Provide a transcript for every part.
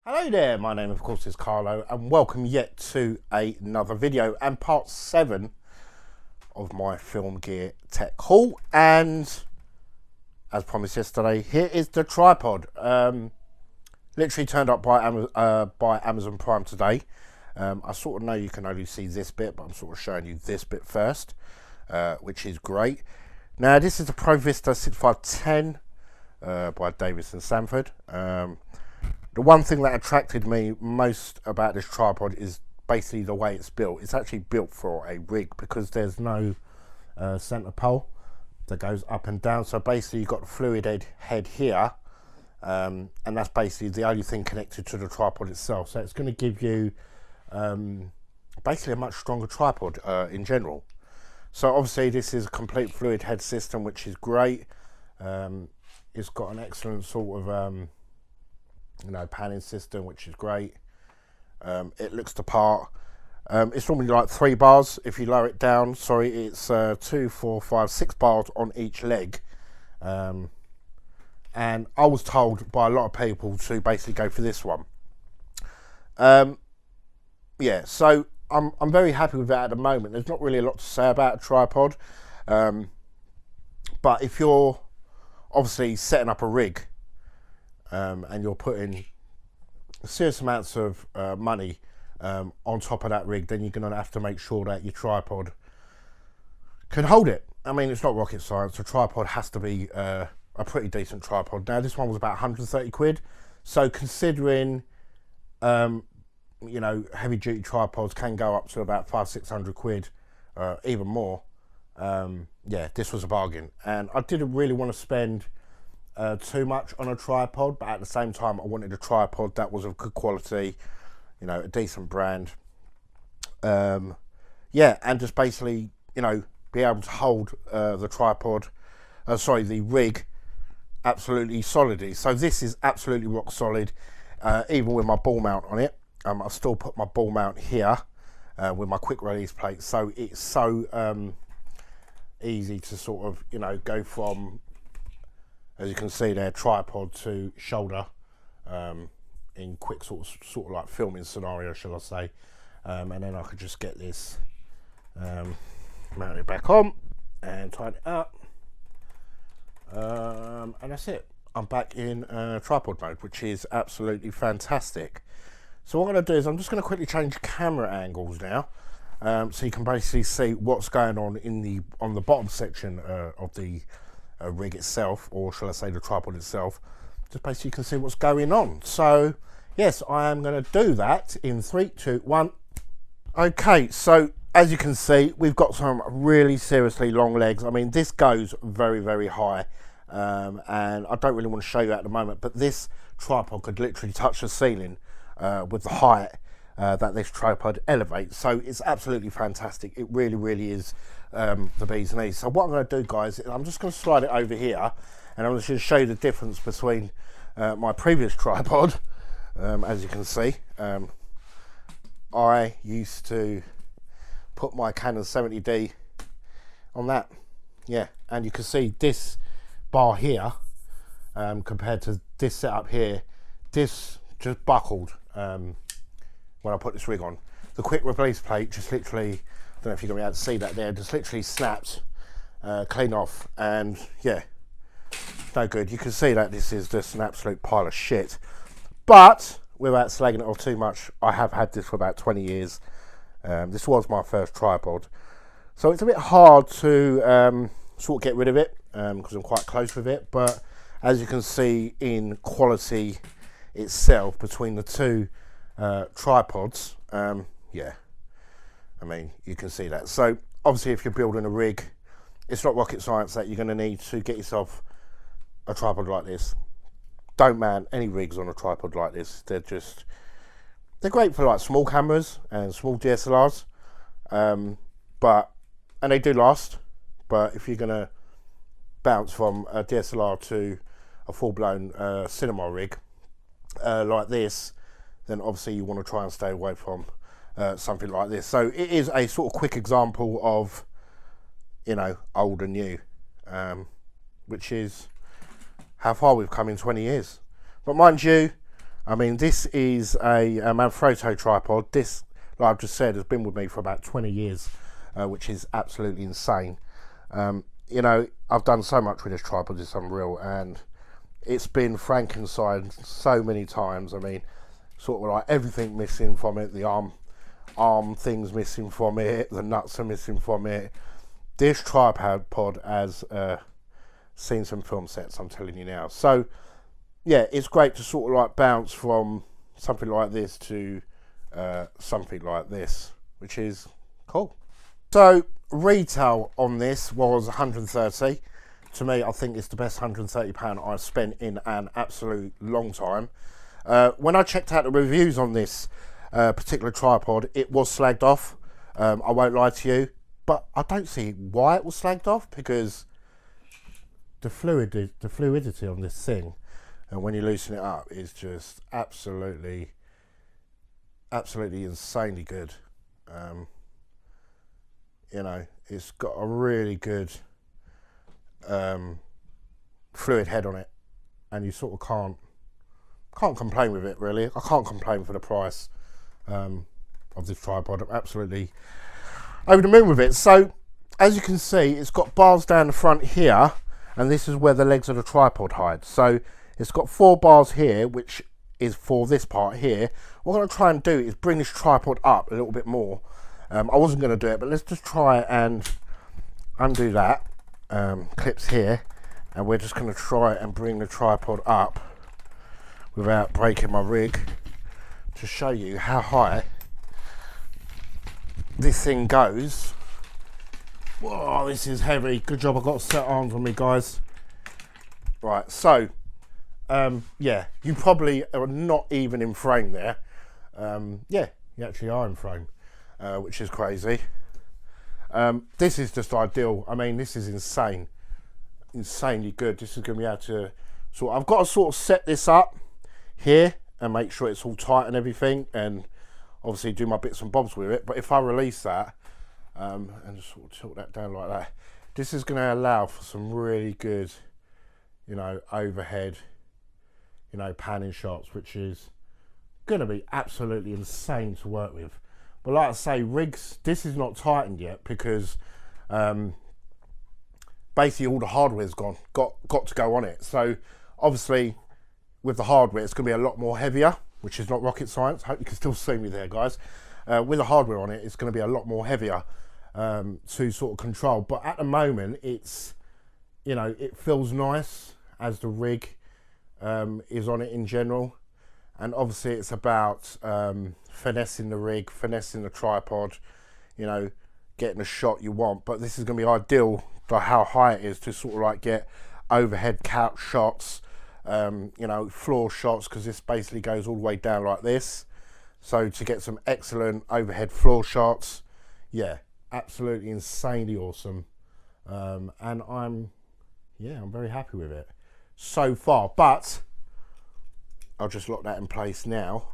Hello there, my name of course is Carlo and welcome yet to another video and part 7 of my film gear tech haul. And as promised yesterday, here is the tripod. Literally turned up by Amazon Prime today. I sort of know you can only see this bit, but I'm sort of showing you this bit first, which is great. Now this is the Pro Vista 6510 by Davis and Sanford. The one thing that attracted me most about this tripod is basically the way it's built. It's actually built for a rig because there's no center pole that goes up and down. So basically you've got the fluid head here, and that's basically the only thing connected to the tripod itself. So it's going to give you basically a much stronger tripod in general. So obviously this is a complete fluid head system, which is great. It's got an excellent sort of panning system, which is great. It looks the part. It's normally like 3 bars. If you lower it down, sorry, it's 2, 4, 5, 6 bars on each leg. And I was told by a lot of people to basically go for this one. Yeah, so I'm very happy with that at the moment. There's not really a lot to say about a tripod, but if you're obviously setting up a rig and you're putting serious amounts of money on top of that rig, then you're going to have to make sure that your tripod can hold it. I mean, it's not rocket science. A tripod has to be a pretty decent tripod. Now this one was about 130 quid, so considering heavy duty tripods can go up to about 500-600 quid, even more. Yeah, this was a bargain, and I didn't really want to spend too much on a tripod, but at the same time I wanted a tripod that was of good quality, a decent brand, yeah, and just basically be able to hold the tripod, the rig, absolutely solidly. So this is absolutely rock solid, even with my ball mount on it. I still put my ball mount here with my quick release plate, so it's so easy to sort of go from, as you can see there, tripod to shoulder in quick sort of like filming scenario, shall I say. And then I could just get this mounted back on and tighten it up, and that's it. I'm back in tripod mode, which is absolutely fantastic. So what I'm going to do is I'm just going to quickly change camera angles now, so you can basically see what's going on on the bottom section of the rig itself, or shall I say the tripod itself. Just basically you can see what's going on. So yes, I am going to do that in 3, 2, 1. Okay, so as you can see, we've got some really seriously long legs. I mean, this goes very, very high, and I don't really want to show you at the moment, but this tripod could literally touch the ceiling with the height that this tripod elevates. So it's absolutely fantastic. It really, really is the bee's knees. So what I'm going to do, guys, is I'm just going to slide it over here, and I'm just going to show you the difference between my previous tripod. As you can see, I used to put my Canon 70D on that, yeah, and you can see this bar here compared to this setup here. This just buckled when I put this rig on. The quick release plate just literally, I don't know if you're going to be able to see that there, just literally snapped clean off, and yeah, no good. You can see that this is just an absolute pile of shit, but without slagging it off too much, I have had this for about 20 years. This was my first tripod, so it's a bit hard to sort of get rid of it because I'm quite close with it, but as you can see in quality itself between the two tripods, yeah, I mean, you can see that. So obviously if you're building a rig, it's not rocket science that you're going to need to get yourself a tripod like this. Don't man any rigs on a tripod like this. They're great for like small cameras and small DSLRs, and they do last, but if you're going to bounce from a DSLR to a full-blown cinema rig like this, then obviously you want to try and stay away from something like this. So it is a sort of quick example of old and new, which is how far we've come in 20 years. But mind you, I mean, this is a Manfrotto tripod. This, like I've just said, has been with me for about 20 years, which is absolutely insane. You know, I've done so much with this tripod, it's unreal, and it's been Frankenstein so many times. I mean, sort of like everything missing from it, the arm things missing from it, the nuts are missing from it. This tripod has seen some film sets, I'm telling you now. So yeah, it's great to sort of like bounce from something like this to something like this, which is cool. So retail on this was 130. To me, I think it's the best £130 I've spent in an absolute long time. When I checked out the reviews on this particular tripod, it was slagged off. I won't lie to you, but I don't see why it was slagged off, because the fluidity on this thing, and when you loosen it up, is just absolutely insanely good. You know, it's got a really good fluid head on it, and you sort of can't complain with it, really. I can't complain for the price of this tripod. I'm absolutely over the moon with it. So as you can see, it's got bars down the front here, and this is where the legs of the tripod hide. So it's got 4 bars here, which is for this part here. What I'm going to try and do is bring this tripod up a little bit more. I wasn't going to do it, but let's just try and undo that. Clips here, and we're just going to try and bring the tripod up without breaking my rig, to show you how high this thing goes. Whoa, this is heavy. Good job I got set arms on me, guys. Right, so yeah, you probably are not even in frame there. Yeah, you actually are in frame, which is crazy. This is just ideal. I mean, this is insanely good. This is going to be able to I've got to sort of set this up here and make sure it's all tight and everything, and obviously do my bits and bobs with it. But if I release that and just sort of tilt that down like that, this is going to allow for some really good, you know, overhead, you know, panning shots, which is going to be absolutely insane to work with. But like I say, rigs, this is not tightened yet, because basically all the hardware's got to go on it. So obviously with the hardware, it's going to be a lot more heavier, which is not rocket science. I hope you can still see me there, guys. With the hardware on it, it's going to be a lot more heavier to sort of control. But at the moment, it's, you know, it feels nice as the rig is on it in general. And obviously it's about finessing the rig, finessing the tripod, you know, getting the shot you want. But this is going to be ideal for how high it is, to sort of like get overhead couch shots, you know, floor shots, because this basically goes all the way down like this. So to get some excellent overhead floor shots, yeah, absolutely insanely awesome. And I'm very happy with it so far. But I'll just lock that in place now.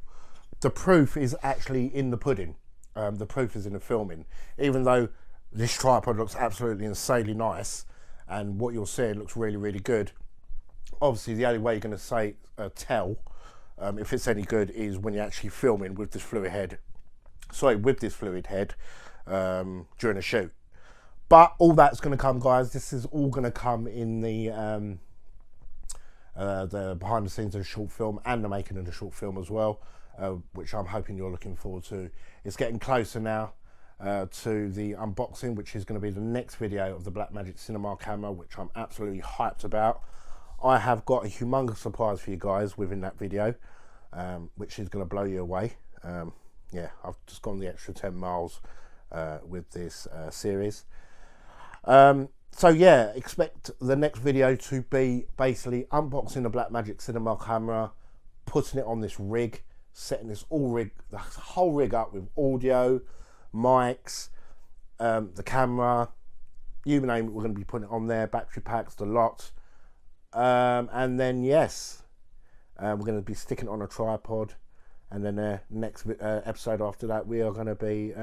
The proof is actually in the pudding. The proof is in the filming. Even though this tripod looks absolutely insanely nice, and what you're seeing looks really, really good, obviously the only way you're going to tell if it's any good is when you're actually filming with this fluid head. During a shoot. But all that's going to come, guys. This is all going to come in the behind the scenes of the short film and the making of the short film as well, which I'm hoping you're looking forward to. It's getting closer now to the unboxing, which is going to be the next video of the Blackmagic Cinema camera, which I'm absolutely hyped about. I have got a humongous surprise for you guys within that video, which is going to blow you away. Yeah, I've just gone the extra 10 miles with this series. So yeah, expect the next video to be basically unboxing the Blackmagic Cinema camera, putting it on this rig, setting the whole rig up with audio, mics, the camera, you name it, we're going to be putting it on there, battery packs, the lot. And then yes, we're going to be sticking it on a tripod, and then the next episode after that, we are going to be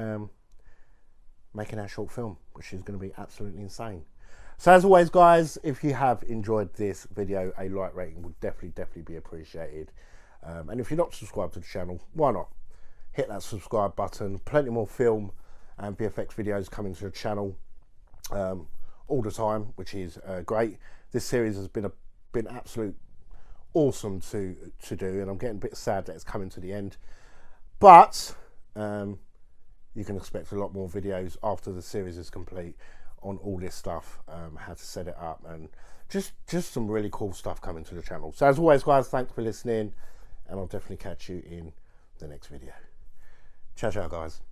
making our short film, which is going to be absolutely insane. So as always, guys, if you have enjoyed this video, a like rating would definitely be appreciated. And if you're not subscribed to the channel, why not? Hit that subscribe button. Plenty more film and VFX videos coming to the channel all the time, which is great. This series has been absolute awesome to do, and I'm getting a bit sad that it's coming to the end. But you can expect a lot more videos after the series is complete on all this stuff, how to set it up, and just some really cool stuff coming to the channel. So as always, guys, thanks for listening, and I'll definitely catch you in the next video. Ciao, ciao, guys.